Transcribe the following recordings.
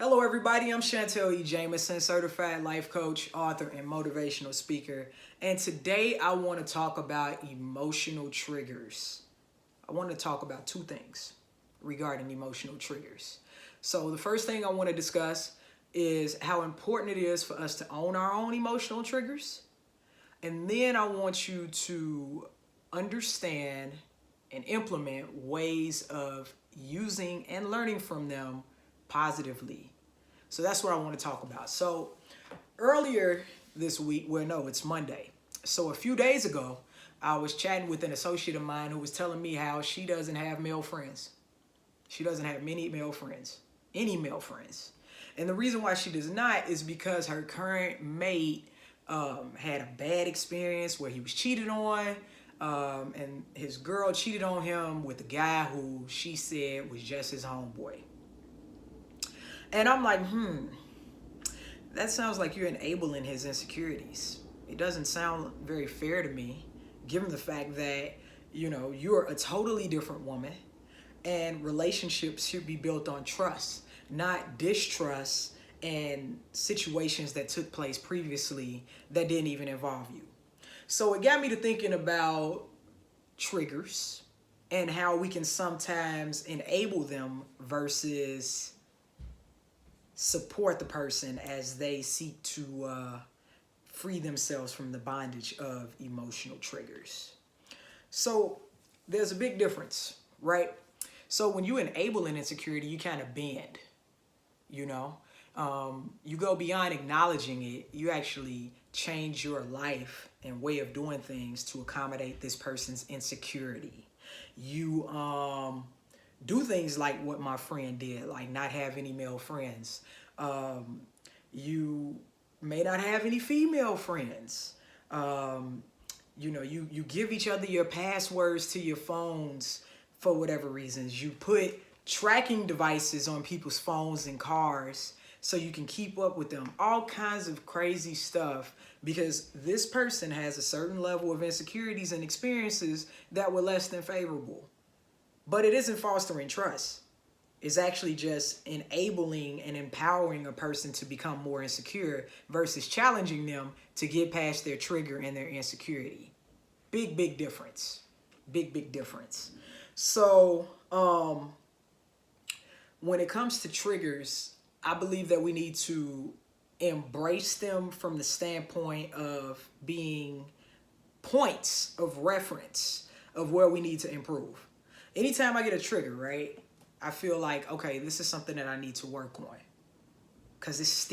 Hello, everybody. I'm Shantell E. Jamison, certified life coach, author, and motivational speaker. And today I want to talk about emotional triggers. I want to talk about two things regarding emotional triggers. So, the first thing I want to discuss is how important it is for us to own our own emotional triggers. And then I want you to understand and implement ways of using and learning from them positively. So that's what I want to talk about. So earlier this week, well, no, it's Monday. So a few days ago, I was chatting with an associate of mine who was telling me how she doesn't have male friends. She doesn't have many male friends, any male friends. And the reason why she does not is because her current mate had a bad experience where he was cheated on. And his girl cheated on him with a guy who she said was just his homeboy. And I'm like, that sounds like you're enabling his insecurities. It doesn't sound very fair to me, given the fact that, you're a totally different woman and relationships should be built on trust, not distrust and situations that took place previously that didn't even involve you. So it got me to thinking about triggers and how we can sometimes enable them versus support the person as they seek to free themselves from the bondage of emotional triggers. So there's a big difference, right? So when you enable an insecurity, you kind of bend, you know? You go beyond acknowledging it. You actually change your life and way of doing things to accommodate this person's insecurity. You do things like what my friend did, like not have any male friends. You may not have any female friends. You give each other your passwords to your phones for whatever reasons. You put tracking devices on people's phones and cars so you can keep up with them. All kinds of crazy stuff because this person has a certain level of insecurities and experiences that were less than favorable. But it isn't fostering trust. It's actually just enabling and empowering a person to become more insecure versus challenging them to get past their trigger and their insecurity. Big difference. Big difference. So, when it comes to triggers, I believe that we need to embrace them from the standpoint of being points of reference of where we need to improve. Anytime I get a trigger, right, I feel like, okay, this is something that I need to work on. Because it's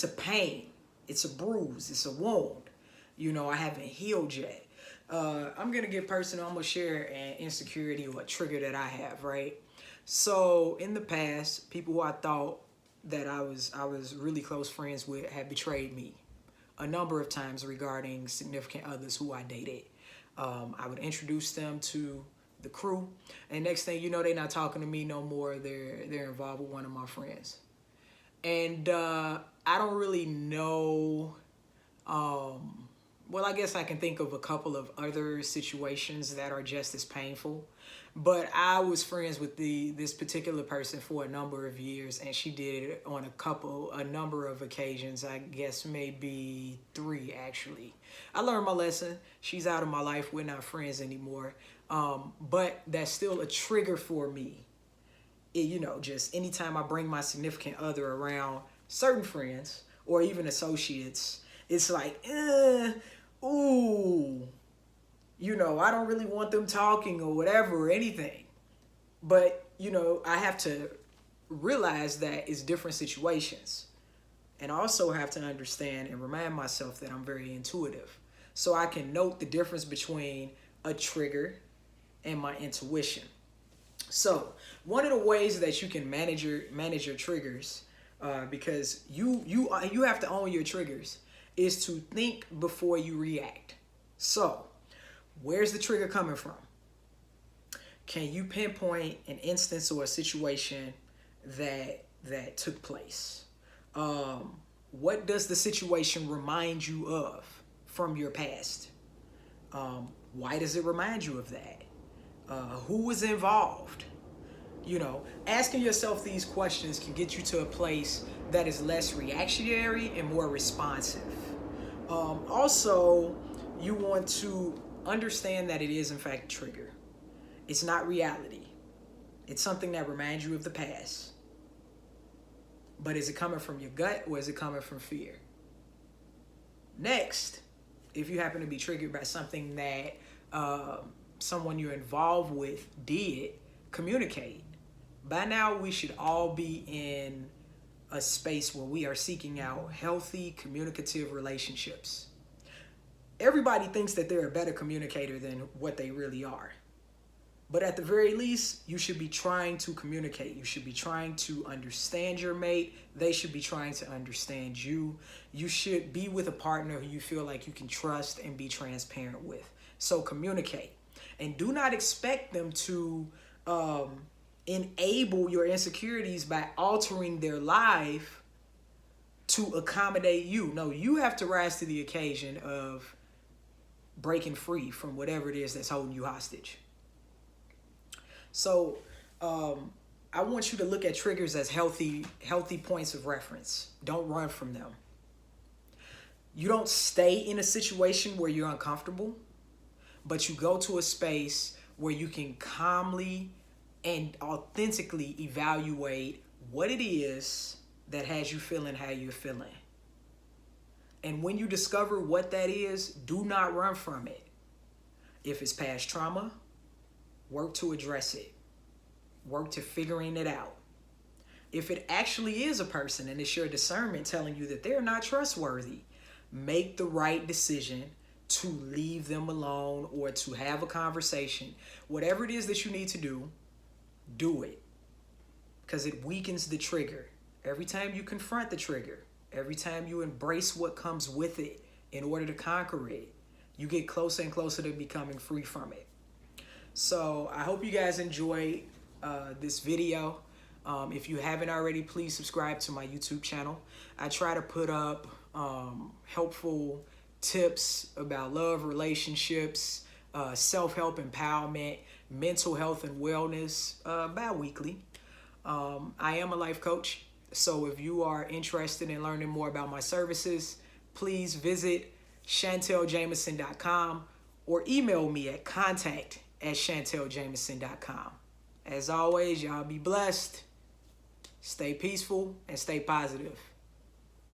a pain. It's a bruise. It's a wound. I haven't healed yet. I'm going to get personal. I'm going to share an insecurity or a trigger that I have, right? So in the past, people who I thought that I was really close friends with had betrayed me a number of times regarding significant others who I dated. I would introduce them to the crew, and next thing you know, they're not talking to me no more. They're involved with one of my friends, and I don't really know. Well, I guess I can think of a couple of other situations that are just as painful. But I was friends with this particular person for a number of years, and she did it on a number of occasions. I guess maybe 3 actually. I learned my lesson. She's out of my life. We're not friends anymore. But that's still a trigger for me. Just anytime I bring my significant other around certain friends or even associates, it's like, ooh. I don't really want them talking or whatever or anything. But, I have to realize that it's different situations. And I also have to understand and remind myself that I'm very intuitive. So I can note the difference between a trigger and my intuition. So one of the ways that you can manage your triggers, because you have to own your triggers, is to think before you react. So where's the trigger coming from? Can you pinpoint an instance or a situation that took place? What does the situation remind you of from your past? Why does it remind you of that? Who was involved? You know, asking yourself these questions can get you to a place that is less reactionary and more responsive. Also, you want to understand that it is, in fact, a trigger. It's not reality. It's something that reminds you of the past. But is it coming from your gut or is it coming from fear? Next, if you happen to be triggered by something that someone you're involved with did, communicate. By now, we should all be in a space where we are seeking out healthy, communicative relationships. Everybody thinks that they're a better communicator than what they really are. But at the very least, you should be trying to communicate. You should be trying to understand your mate. They should be trying to understand you. You should be with a partner who you feel like you can trust and be transparent with. So communicate. And do not expect them to enable your insecurities by altering their life to accommodate you. No, you have to rise to the occasion of breaking free from whatever it is that's holding you hostage. So I want you to look at triggers as healthy points of reference. Don't run from them. You don't stay in a situation where you're uncomfortable, but you go to a space where you can calmly and authentically evaluate what it is that has you feeling how you're feeling. And when you discover what that is, do not run from it. If it's past trauma, work to address it. Work to figuring it out. If it actually is a person and it's your discernment telling you that they're not trustworthy, make the right decision to leave them alone or to have a conversation. Whatever it is that you need to do, do it. Because it weakens the trigger. Every time you confront the trigger, every time you embrace what comes with it in order to conquer it, you get closer and closer to becoming free from it. So I hope you guys enjoyed this video. If you haven't already, please subscribe to my YouTube channel. I try to put up helpful tips about love, relationships, self-help, empowerment, mental health, and wellness bi-weekly. I am a life coach, so if you are interested in learning more about my services, please visit ChantellJamison.com or email me at contact@ChantellJamison.com. As always, y'all be blessed, stay peaceful, and stay positive.